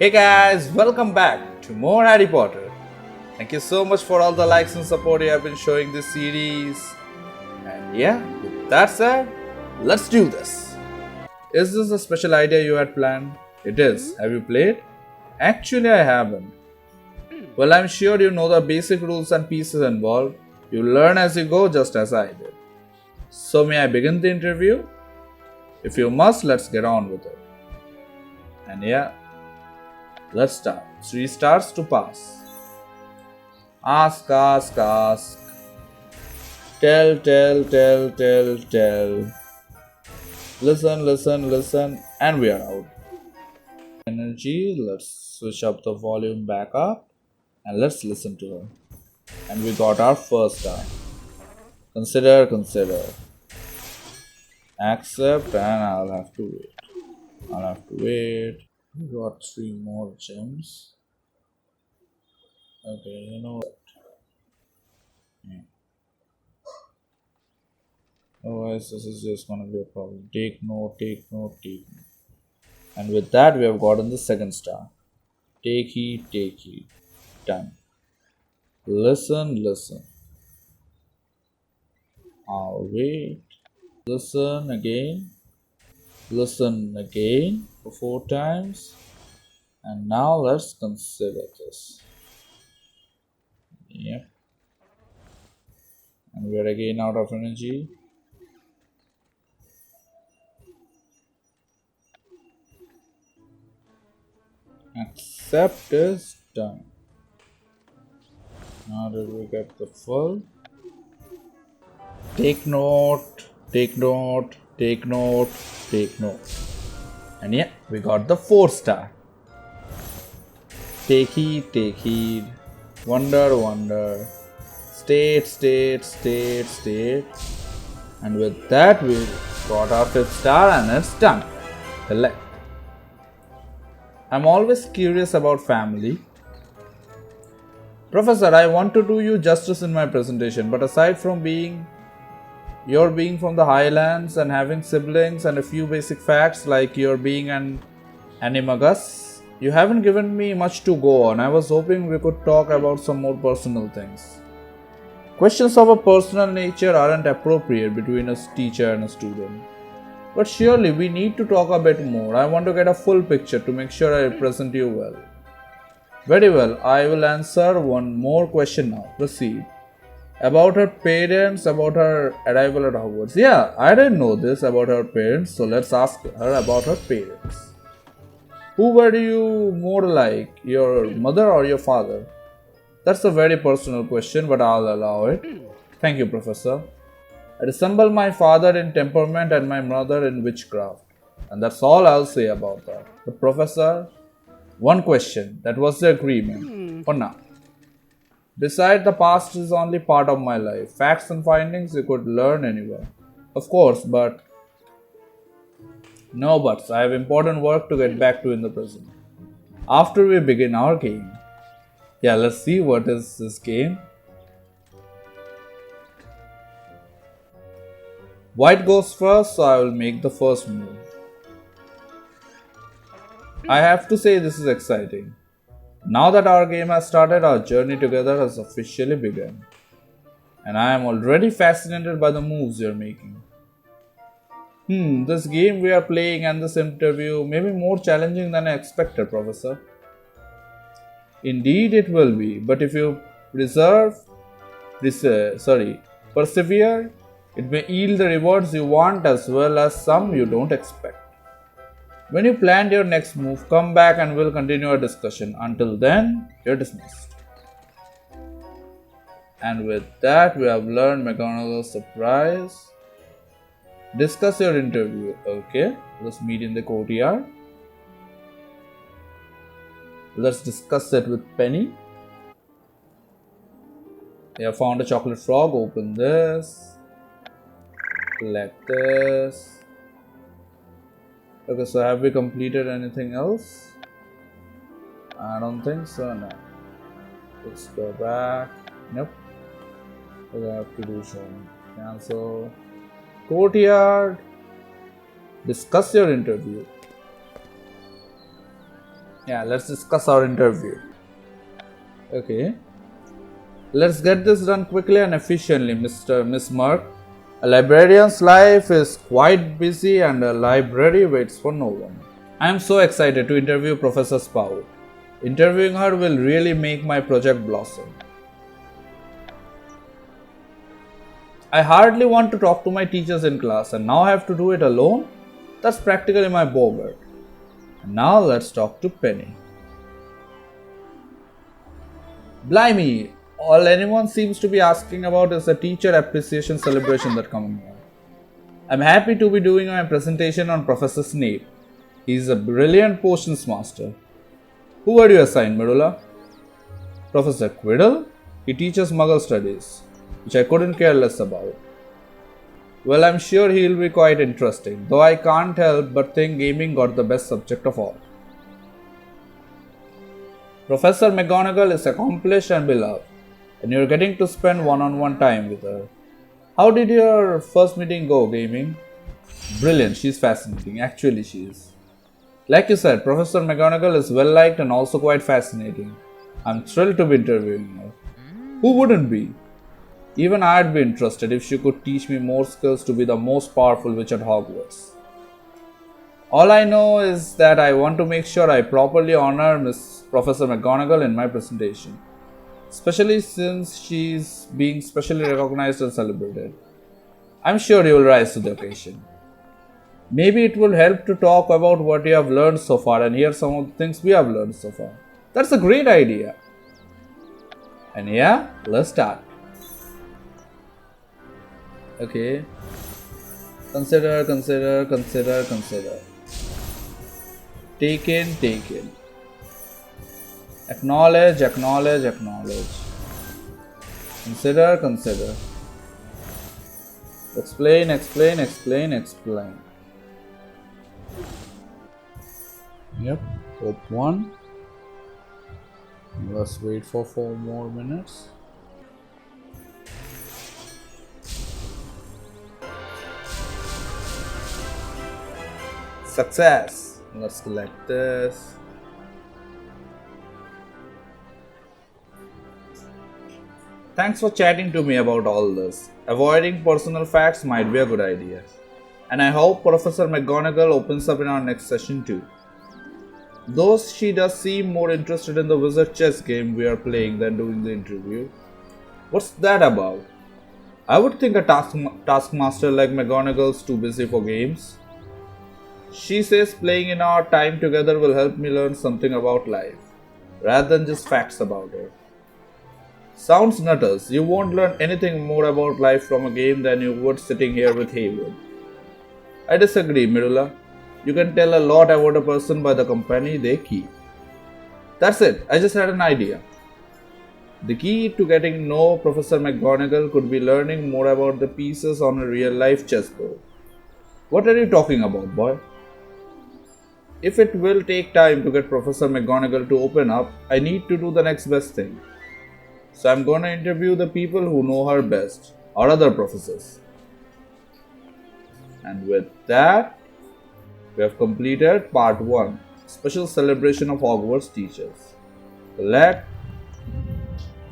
Hey guys, welcome back to more Harry Potter. Thank you so much for all the likes and support you have been showing this series. And yeah, with that said, let's do this. Is this a special idea you had planned? It is. Have you played? Actually, I haven't. Well, I'm sure you know the basic rules and pieces involved. You learn as you go, just as I did. So, may I begin the interview? If you must, let's get on with it. And yeah, let's start. 3 stars to pass. Ask, ask, ask. Tell, tell, tell, tell, tell. Listen, listen, listen, and we are out. Energy, let's switch up the volume back up and let's listen to her. And we got our first star. Consider, consider. Accept, and I'll have to wait. We got 3 more gems. Okay, you know what? Yeah. Otherwise, this is just gonna be a problem. Take note, take note, take note. And with that, we have gotten the second star. Take heed, take heed. Done. Listen, listen. I'll wait. Listen again. Listen again for 4 times. And now let's consider this. Yep. And we are again out of energy. Accept is done. Now that we get the full. Take note, take note, take note, take note. And yeah, we got the 4 star. Take heed, take heed. Wonder, wonder. State, state, state, state. And with that, we got our 5th star and it's done. Collect. I'm always curious about family. Professor, I want to do you justice in my presentation, but aside from being from the Highlands and having siblings and a few basic facts like you're being an animagus, you haven't given me much to go on. I was hoping we could talk about some more personal things. Questions of a personal nature aren't appropriate between a teacher and a student. But surely we need to talk a bit more. I want to get a full picture to make sure I represent you well. Very well, I will answer one more question now. Proceed. About her parents, about her arrival at Hogwarts. Yeah, I didn't know this about her parents, so let's ask her about her parents. Who were you more like, your mother or your father? That's a very personal question, but I'll allow it. Thank you, Professor. I resemble my father in temperament and my mother in witchcraft. And that's all I'll say about that. But Professor, one question. That was the agreement. For now. Decide the past is only part of my life. Facts and findings you could learn anywhere. Of course, but no buts. I have important work to get back to in the present. After we begin our game. Yeah, let's see what is this game. White goes first, so I will make the first move. I have to say this is exciting. Now that our game has started, our journey together has officially begun. And I am already fascinated by the moves you're making. This game we are playing and this interview may be more challenging than I expected, Professor. Indeed it will be, but if you persevere, it may yield the rewards you want as well as some you don't expect. When you plan your next move, come back and we'll continue our discussion. Until then, you're dismissed. And with that, we have learned Mcgonagall's surprise. Discuss your interview. Okay, let's meet in the courtyard. Let's discuss it with Penny. We have found a chocolate frog. Open this. Collect this. Okay, so have we completed anything else? I don't think so, no. Let's go back. Nope. We have to do some cancel. Courtyard. Discuss your interview. Yeah, let's discuss our interview. Okay. Let's get this done quickly and efficiently, Miss Mark. A librarian's life is quite busy and a library waits for no one. I am so excited to interview Professor Spout. Interviewing her will really make my project blossom. I hardly want to talk to my teachers in class and now I have to do it alone? That's practically my bogart. And now let's talk to Penny. Blimey, all anyone seems to be asking about is the teacher appreciation celebration that coming on. I'm happy to be doing my presentation on Professor Snape. He's a brilliant potions master. Who were you assigned, Medulla? Professor Quiddle? He teaches Muggle studies, which I couldn't care less about. Well, I'm sure he'll be quite interesting, though I can't help but think gaming got the best subject of all. Professor Mcgonagall is accomplished and beloved, and you're getting to spend one-on-one time with her. How did your first meeting go, gaming? Brilliant, she's fascinating. Actually, she is. Like you said, Professor Mcgonagall is well liked and also quite fascinating. I'm thrilled to be interviewing her. Who wouldn't be? Even I'd be interested if she could teach me more skills to be the most powerful witch at Hogwarts. All I know is that I want to make sure I properly honor Miss Professor Mcgonagall in my presentation, especially since she's being specially recognized and celebrated. I'm sure you will rise to the occasion. Maybe it will help to talk about what you have learned so far and hear some of the things we have learned so far. That's a great idea. And yeah, let's start. Okay. Consider. Take in. Acknowledge. Consider. Explain. Yep, hope one. Let's wait for 4 more minutes. Success. Let's select this. Thanks for chatting to me about all this. Avoiding personal facts might be a good idea. And I hope Professor Mcgonagall opens up in our next session too. Though she does seem more interested in the wizard chess game we are playing than doing the interview. What's that about? I would think a taskmaster like Mcgonagall's too busy for games. She says playing in our time together will help me learn something about life, rather than just facts about it. Sounds nutters. You won't learn anything more about life from a game than you would sitting here with Haywood. I disagree, Medulla. You can tell a lot about a person by the company they keep. That's it, I just had an idea. The key to getting to know Professor Mcgonagall could be learning more about the pieces on a real-life chessboard. What are you talking about, boy? If it will take time to get Professor Mcgonagall to open up, I need to do the next best thing. So I'm gonna interview the people who know her best, or other professors. And with that, we have completed part 1, special celebration of Hogwarts teachers. Let's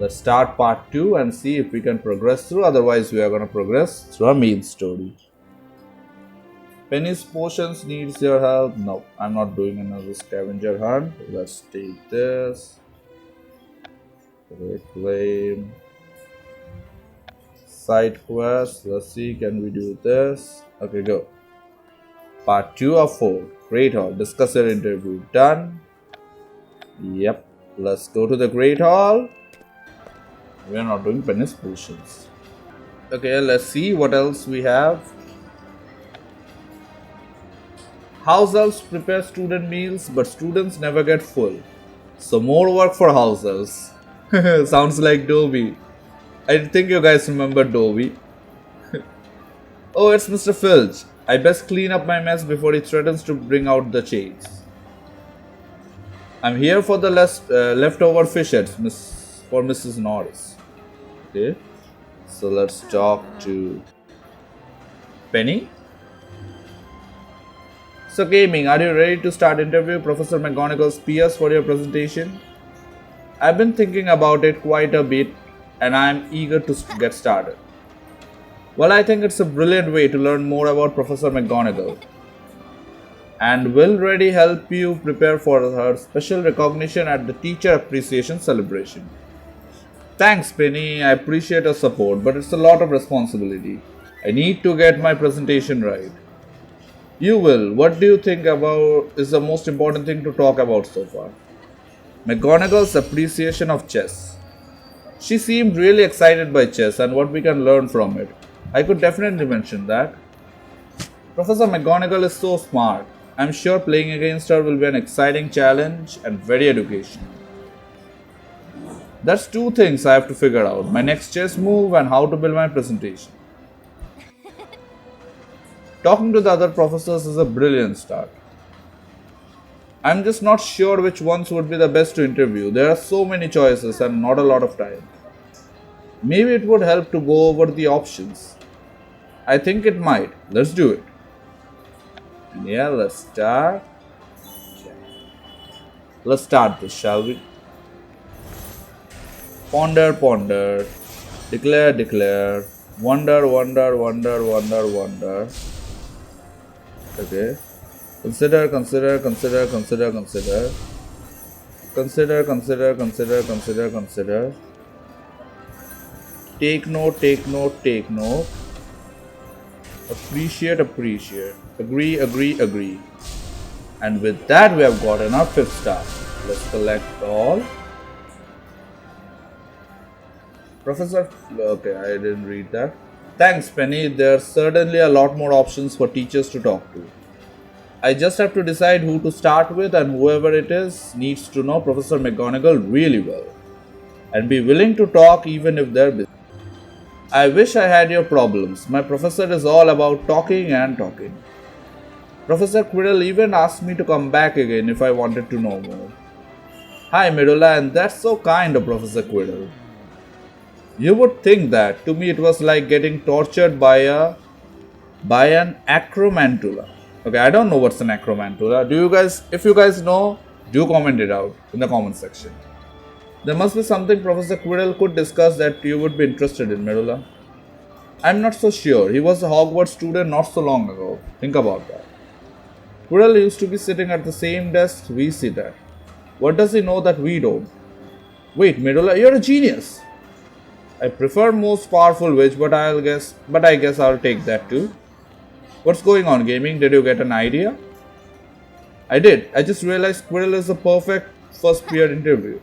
start part 2 and see if we can progress through, otherwise we are going to progress through our main story. Penny's potions needs your help. No, I'm not doing another scavenger hunt. Let's take this. Reclaim. Side quest. Let's see, can we do this? Okay, go. Part 2 of 4. Great Hall. Discuss your interview. Done. Yep. Let's go to the Great Hall. We are not doing Penny's potions. Okay, let's see what else we have. House elves prepare student meals, but students never get full. So more work for house elves. Sounds like Dobby. I think you guys remember Dobby. Oh, it's Mr. Filch. I best clean up my mess before he threatens to bring out the chains. I'm here for the leftover fish heads for Mrs. Norris. Okay, so let's talk to Penny. So gaming, are you ready to start interviewing Professor McGonagall's peers for your presentation? I've been thinking about it quite a bit and I'm eager to get started. Well, I think it's a brilliant way to learn more about Professor McGonagall and will really help you prepare for her special recognition at the Teacher Appreciation Celebration. Thanks, Penny. I appreciate your support, but it's a lot of responsibility. I need to get my presentation right. You will. What do you think about is the most important thing to talk about so far? McGonagall's appreciation of chess. She seemed really excited by chess and what we can learn from it. I could definitely mention that. Professor McGonagall is so smart. I'm sure playing against her will be an exciting challenge and very educational. That's two things I have to figure out, my next chess move and how to build my presentation. Talking to the other professors is a brilliant start. I'm just not sure which ones would be the best to interview. There are so many choices and not a lot of time. Maybe it would help to go over the options. I think it might. Let's do it. And yeah, let's start. Let's start this, shall we? Ponder, ponder. Declare, declare. Wonder, wonder, wonder, wonder, wonder. Okay. Consider, consider, consider, consider, consider. Consider, consider, consider, consider, consider. Take note, take note, take note. Appreciate, appreciate. Agree, agree, agree. And with that, we have gotten our 5th star. Let's collect all. Professor, okay, I didn't read that. Thanks, Penny. There's certainly a lot more options for teachers to talk to. I just have to decide who to start with, and whoever it is needs to know Professor McGonagall really well and be willing to talk even if they're busy. I wish I had your problems. My professor is all about talking and talking. Professor Quirrell even asked me to come back again if I wanted to know more. Hi, Medulla, and that's so kind of Professor Quirrell. You would think that. To me, it was like getting tortured by an acromantula. Okay, I don't know what's an acromantula. If you guys know, do comment it out in the comment section. There must be something Professor Quirrell could discuss that you would be interested in, Medulla. I'm not so sure. He was a Hogwarts student not so long ago. Think about that. Quirrell used to be sitting at the same desk we sit at. What does he know that we don't? Wait, Medulla, you're a genius. I prefer most powerful witch, but I guess I'll take that too. What's going on, gaming? Did you get an idea? I did. I just realized Quirrell is the perfect first peer interview.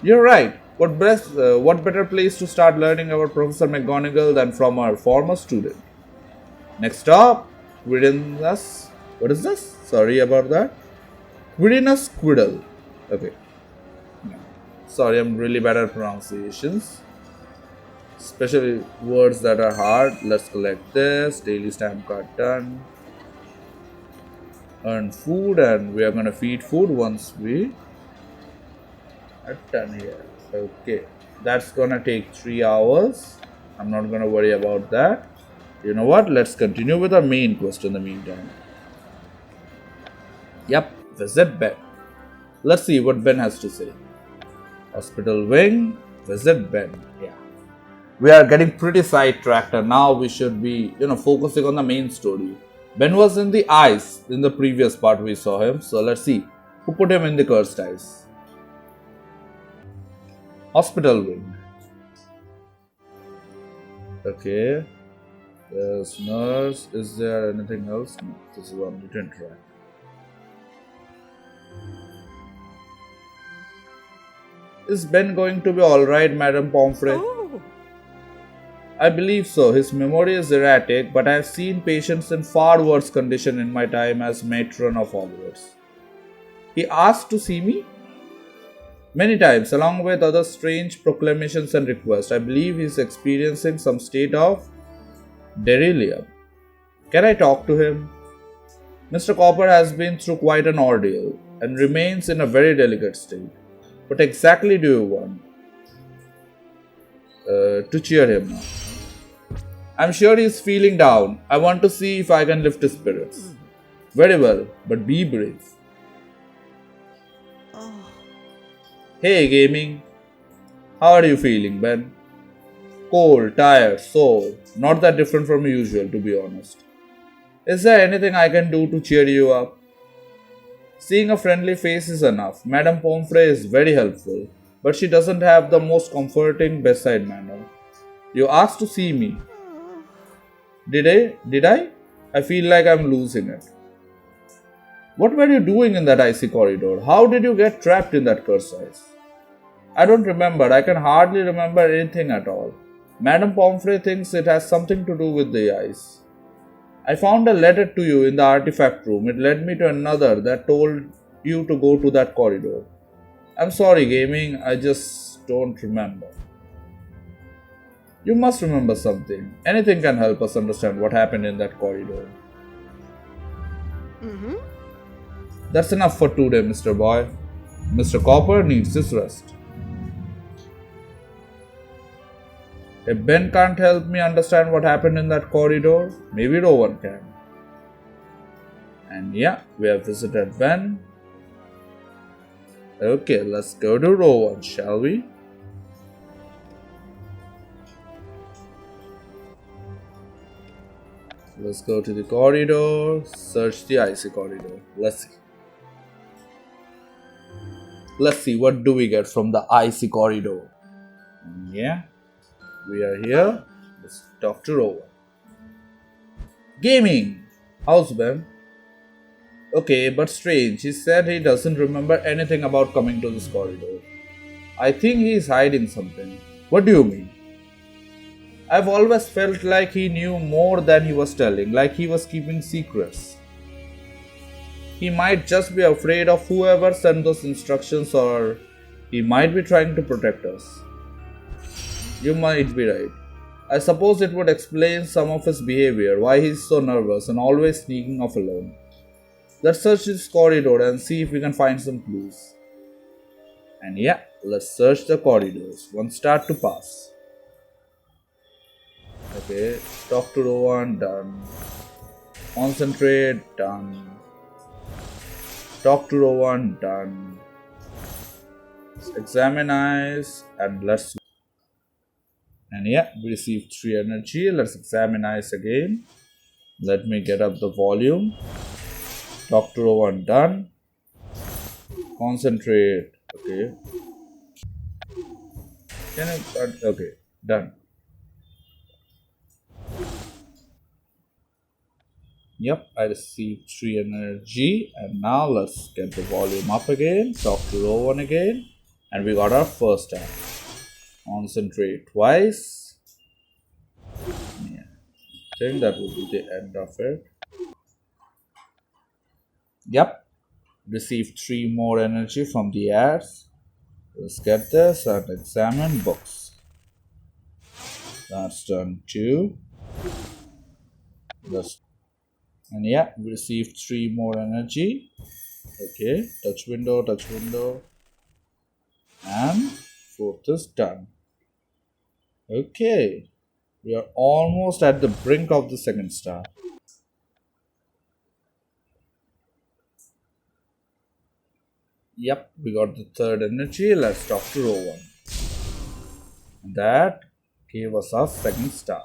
You're right. What better place to start learning about Professor McGonagall than from our former student? Next up, Quirinus. What is this? Sorry about that. Quirinus Quirrell. Okay. Sorry, I'm really bad at pronunciations. Especially words that are hard. Let's collect this. Daily stamp card done. Earn food, and we are going to feed food once we are done here. Okay. That's going to take 3 hours. I'm not going to worry about that. You know what? Let's continue with our main quest in the meantime. Yep. Visit Ben. Let's see what Ben has to say. Hospital wing. Visit Ben. Yeah. We are getting pretty sidetracked and now we should be, focusing on the main story. Ben was in the ice in the previous part we saw him. So let's see who put him in the cursed ice. Hospital wing. Okay. There's nurse. Is there anything else? No. This is one we didn't try. Is Ben going to be alright, Madame Pomfrey? Oh. I believe so. His memory is erratic, but I have seen patients in far worse condition in my time as matron of Hogwarts. He asked to see me many times, along with other strange proclamations and requests. I believe he is experiencing some state of delirium. Can I talk to him? Mr. Copper has been through quite an ordeal and remains in a very delicate state. What exactly do you want? To cheer him now. I'm sure he's feeling down. I want to see if I can lift his spirits. Very well, but be brave. Hey, gaming. How are you feeling, Ben? Cold, tired, sore. Not that different from usual, to be honest. Is there anything I can do to cheer you up? Seeing a friendly face is enough. Madame Pomfrey is very helpful, but she doesn't have the most comforting bedside manner. You asked to see me. Did I? Did I? I feel like I'm losing it. What were you doing in that icy corridor? How did you get trapped in that cursed ice? I don't remember. I can hardly remember anything at all. Madame Pomfrey thinks it has something to do with the ice. I found a letter to you in the artifact room. It led me to another that told you to go to that corridor. I'm sorry, gaming. I just don't remember. You must remember something. Anything can help us understand what happened in that corridor. That's enough for today, Mr. Boy. Mr. Copper needs his rest. If Ben can't help me understand what happened in that corridor, maybe Rowan can. And yeah, we have visited Ben. Okay, let's go to Rowan, shall we? Let's go to the corridor, search the icy corridor. Let's see. Let's see what do we get from the icy corridor. And yeah, we are here. Let's talk to Rowan. Gaming! How's Ben? Okay, but strange. He said he doesn't remember anything about coming to this corridor. I think he is hiding something. What do you mean? I've always felt like he knew more than he was telling, like he was keeping secrets. He might just be afraid of whoever sent those instructions, or he might be trying to protect us. You might be right. I suppose it would explain some of his behavior, why he's so nervous and always sneaking off alone. Let's search this corridor and see if we can find some clues. And yeah, let's search the corridors. One star to pass. Okay, talk to Rowan, done. Concentrate, done. Talk to Rowan, done. Let's examine eyes and let's. And yeah, we received 3 energy. Let's examine eyes again. Let me get up the volume. Talk to Rowan, done. Concentrate. Okay. Okay, done. Yep, I received 3 energy, and now let's get the volume up again. Talk to Rowan again, and we got our first app. Concentrate twice. Yeah, I think that would be the end of it. Yep, received 3 more energy from the ads. Let's get this and examine books. That's done too. And yeah, we received 3 more energy. Okay, touch window, and 4th is done. Okay, we are almost at the brink of the 2nd star. Yep, we got the 3rd energy. Let's talk to Rowan. That gave us our 2nd star.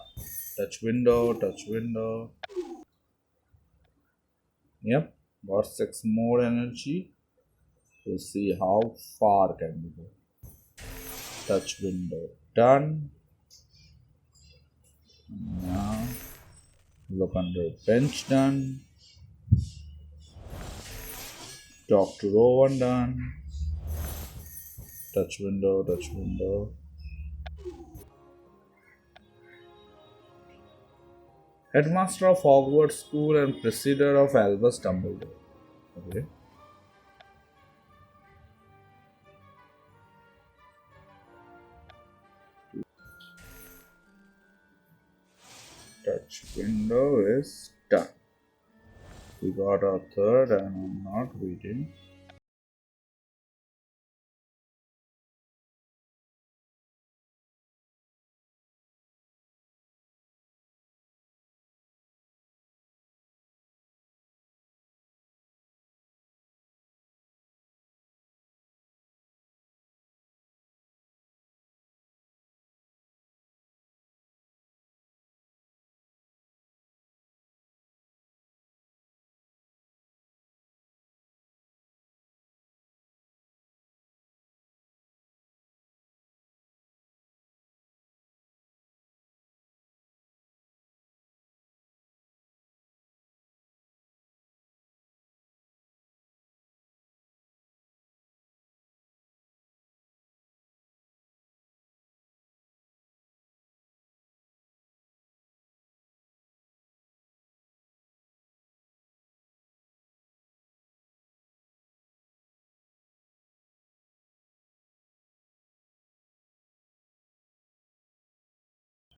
Touch window. Yep, got 6 more energy. We'll see how far can we go. Touch window, done. Now look under bench, done. Talk to Rowan, done. Touch window. Headmaster of Hogwarts School and Presider of Albus Dumbledore. Okay. Touch window is done. We got our 3rd, and I'm not reading.